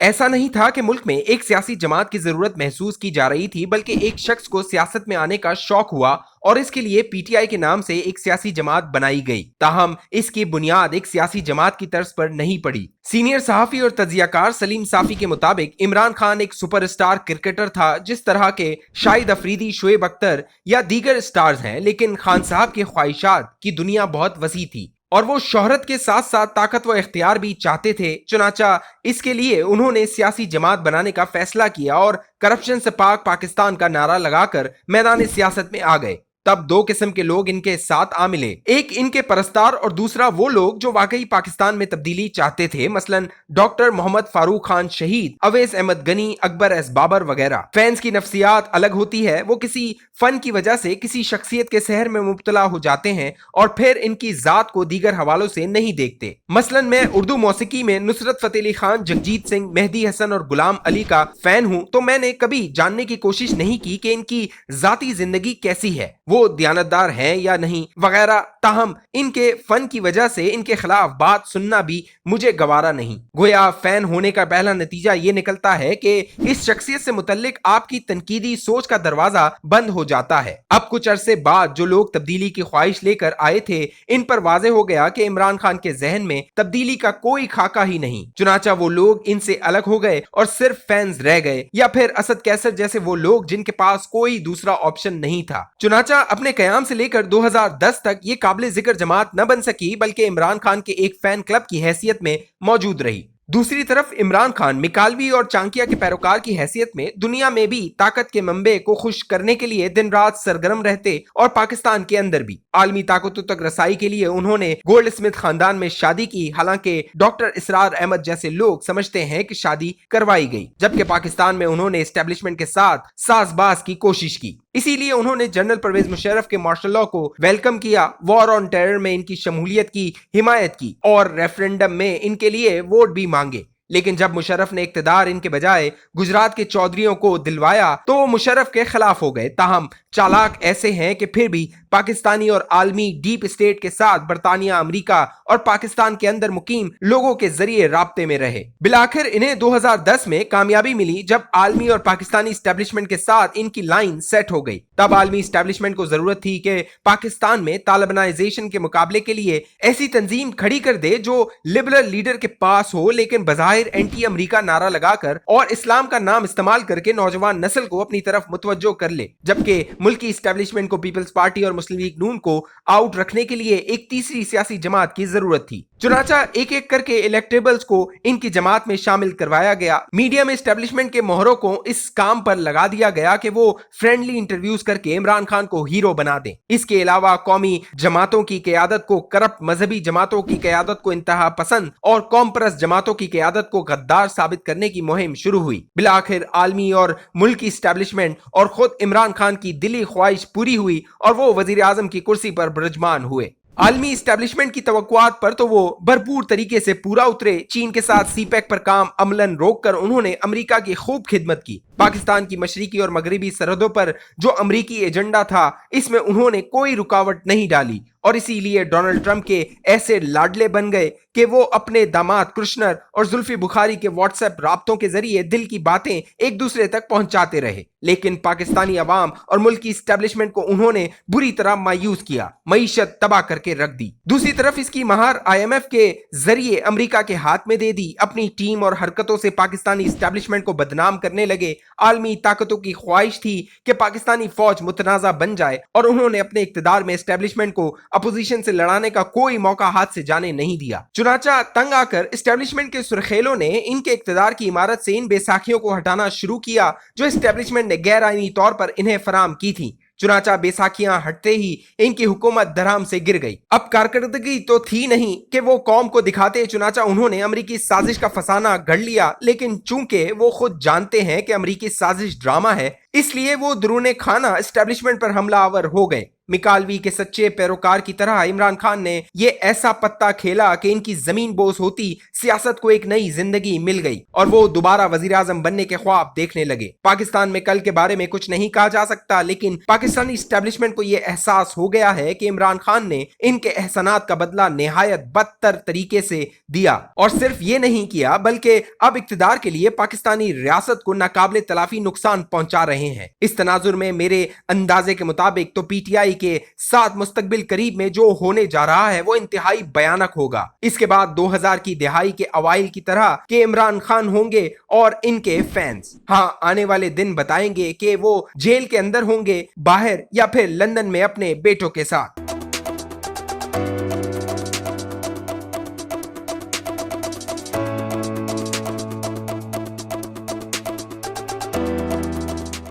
ऐसा नहीं था कि मुल्क में एक सियासी जमात की जरूरत महसूस की जा रही थी, बल्कि एक शख्स को सियासत में आने का शौक हुआ और इसके लिए पीटीआई के नाम से एक सियासी जमात बनाई गई। ताहम इसकी बुनियाद एक सियासी जमात की तर्ज पर नहीं पड़ी। सीनियर सहाफी और तजियाकार सलीम साफी के मुताबिक इमरान खान एक सुपरस्टार क्रिकेटर था, जिस तरह के शाहिद अफरीदी, शुएब अख्तर या दीगर स्टार्स हैं, लेकिन खान साहब की ख्वाहिशात की दुनिया बहुत वसी थी और वो शोहरत के साथ साथ ताकत व इख्तियार भी चाहते थे। चुनाचा इसके लिए उन्होंने सियासी जमात बनाने का फैसला किया और करप्शन से पाक पाकिस्तान का नारा लगाकर मैदान सियासत में आ गए। तब दो किस्म के लोग इनके साथ आ मिले, एक इनके परस्तार और दूसरा वो लोग जो वाकई पाकिस्तान में तब्दीली चाहते थे, मसलन डॉक्टर मोहम्मद फारूक खान शहीद, अवैस अहमद गनी, अकबर एस बाबर वगैरह। फैंस की नफ्सियात अलग होती है, वो किसी फन की वजह से किसी शख्सियत के सहर में मुब्तला हो जाते हैं और फिर इनकी जात को दीगर हवालों से नहीं देखते। मसलन मैं उर्दू मौसीकी में नुसरत फतेह अली खान, जगजीत सिंह, मेहदी हसन और गुलाम अली का फैन हूं, तो मैंने कभी जानने की कोशिश नहीं की कि इनकी जाती जिंदगी कैसी है, वो दयानतदार हैं या नहीं वगैरह। ताहम इनके फन की वजह से इनके खिलाफ बात सुनना भी मुझे गवारा नहीं। गोया फैन होने का पहला नतीजा ये निकलता है कि इस शख्सियत से मुतल्लिक आपकी तनकीदी सोच का दरवाजा बंद हो जाता है। अब कुछ अरसे बाद जो लोग तब्दीली की ख्वाहिश लेकर आए थे, इन पर वाजे हो गया कि इमरान खान के जहन में तब्दीली का कोई खाका ही नहीं। चुनाचा वो लोग इनसे अलग हो गए और सिर्फ फैंस रह गए, या फिर असद कैसर जैसे वो लोग जिनके पास कोई दूसरा ऑप्शन नहीं था। चुनाचा अपने कयाम से लेकर 2010 तक ये काबिल जिक्र जमात न बन सकी, बल्कि इमरान खान के एक फैन क्लब की हैसियत में मौजूद रही। दूसरी तरफ इमरान खान मिकालवी और चांकिया के पैरोकार की हैसियत में दुनिया में भी ताकत के मंबे को खुश करने के लिए दिन रात सरगर्म रहते और पाकिस्तान के अंदर भी आलमी ताकतों तक रसाई के लिए उन्होंने गोल्ड स्मिथ खानदान में शादी की। हालांकि डॉक्टर इसरार अहमद जैसे लोग समझते हैं कि शादी करवाई गई, जबकि पाकिस्तान में उन्होंने एस्टेब्लिशमेंट के साथ साजबाज की कोशिश की। इसीलिए उन्होंने जनरल परवेज मुशर्रफ के मार्शल लॉ को वेलकम किया, वॉर ऑन टेरर में इनकी शमूलियत की हिमायत की और रेफरेंडम में इनके लिए वोट भी मांगे। लेकिन जब मुशर्रफ ने इक्तदार इनके बजाय गुजरात के चौधरियों को दिलवाया तो वो मुशर्रफ के खिलाफ हो गए। ताहम चालाक ऐसे हैं कि फिर भी पाकिस्तानी और आलमी डीप स्टेट के साथ बरतानिया, अमेरिका और पाकिस्तान के अंदर मुकीम लोगों के जरिए राब्ते में रहे। बिलाखिर इन्हें 2010 में कामयाबी मिली, जब आलमी और पाकिस्तानी इस्टेब्लिशमेंट के साथ इनकी लाइन सेट हो गई। तब आलमी इस्टेब्लिशमेंट को जरूरत थी कि पाकिस्तान में तालिबानाइजेशन के मुकाबले के लिए ऐसी तंजीम खड़ी कर दे जो लिबरल लीडर के पास हो, लेकिन बजाहिर एंटी अमेरिका नारा लगाकर और इस्लाम का नाम इस्तेमाल करके नौजवान नस्ल को अपनी तरफ मुतवज्जो कर ले। जबकि मुल्की इस्टेब्लिशमेंट को पीपल्स पार्टी और मुस्लिम लीग नून को आउट रखने के लिए एक तीसरी सियासी जमात की जरूरत थी। चुनाचा एक एक करके इलेक्टेबल्स को इनकी जमात में शामिल करवाया गया। मीडिया में इस्टेब्लिशमेंट के मोहरों को इस काम पर लगा दिया गया कि वो फ्रेंडली इंटरव्यूज करके इमरान खान को हीरो बना दें। इसके अलावा कौमी जमातों की क़यादत को करप्ट, मजहबी जमातों की क़यादत को इंतहा पसंद और कौम परस्त जमातों की क़यादत को गद्दार साबित करने की मुहिम शुरू हुई। बिलाखिर आलमी और मुल्की इस्टेब्लिशमेंट और खुद इमरान खान की दिली ख्वाहिश पूरी हुई और वो वजीर आजम की कुर्सी पर बिराजमान हुए। आलमी इस्टेब्लिशमेंट की तवक्कुआत पर तो वो भरपूर तरीके से पूरा उतरे। चीन के साथ सीपैक पर काम अमलन रोककर उन्होंने अमेरिका की खूब खिदमत की। पाकिस्तान की मशरिकी और मगरबी सरहदों पर जो अमरीकी एजेंडा था, इसमें उन्होंने कोई रुकावट नहीं डाली और इसीलिए डोनाल्ड ट्रंप के ऐसे लाडले बन गए कि वो अपने दामाद कृष्णर और जुल्फी बुखारी के व्हाट्सएप राब्तों के जरिए दिल की बातें एक दूसरे तक पहुंचाते रहे। लेकिन पाकिस्तानी अवाम और मुल्क की इस्टेब्लिशमेंट को उन्होंने बुरी तरह मायूस किया, मईशत तबाह करके रख दी। दूसरी तरफ इसकी महार IMF के जरिए अमेरिका के हाथ में दे दी। अपनी टीम और हरकतों से पाकिस्तानी इस्टेब्लिशमेंट को बदनाम करने लगे। आलमी ताकतों की ख्वाहिश थी कि पाकिस्तानी फौज मुतनाज़ा बन जाए और उन्होंने अपने इक्तदार में इस्टेब्लिशमेंट को अपोजिशन से लड़ाने का कोई मौका हाथ से जाने नहीं दिया। चुनाचा तंग आकर इस्टेब्लिशमेंट के सुरखेलों ने इनके इक्तदार की इमारत से इन बेसाखियों को हटाना शुरू किया जो इस्टेब्लिशमेंट ने गैर आईनी तौर पर इन्हें फराम की थी। चुनाचा बेसाखियां हटते ही इनकी हुकूमत धराम से गिर गई। अब कारकर्दगी तो थी नहीं कि वो कौम को दिखाते। चुनाचा उन्होंने अमरीकी साजिश का फसाना गढ़ लिया, लेकिन चूंकि वो खुद जानते हैं कि अमरीकी साजिश ड्रामा है, इसलिए वो दुरूने खाना एस्टेब्लिशमेंट पर हमलावर हो गए। मिकालवी के सच्चे पैरोकार की तरह इमरान खान ने ये ऐसा पत्ता खेला कि इनकी जमीन बोस होती सियासत को एक नई जिंदगी मिल गई और वो दोबारा वजीर आजम बनने के ख्वाब देखने लगे। पाकिस्तान में कल के बारे में कुछ नहीं कहा जा सकता, लेकिन पाकिस्तानी एस्टेब्लिशमेंट को यह एहसास हो गया है कि इमरान खान ने इनके एहसानात का बदला निहायत बदतर तरीके से दिया, और सिर्फ ये नहीं किया बल्कि अब इक्तदार के लिए पाकिस्तानी रियासत को नाकाबिले तलाफी नुकसान पहुंचा रहे हैं। इस तनाजुर में मेरे अंदाजे के मुताबिक तो पीटीआई के साथ मुस्तकबिल करीब में जो होने जा रहा है वो इंतहाई भयानक होगा। इसके बाद 2000 की दिहाई के अवाइल की तरह के इमरान खान होंगे और इनके फैंस। हाँ, आने वाले दिन बताएंगे कि वो जेल के अंदर होंगे, बाहर, या फिर लंदन में अपने बेटों के साथ।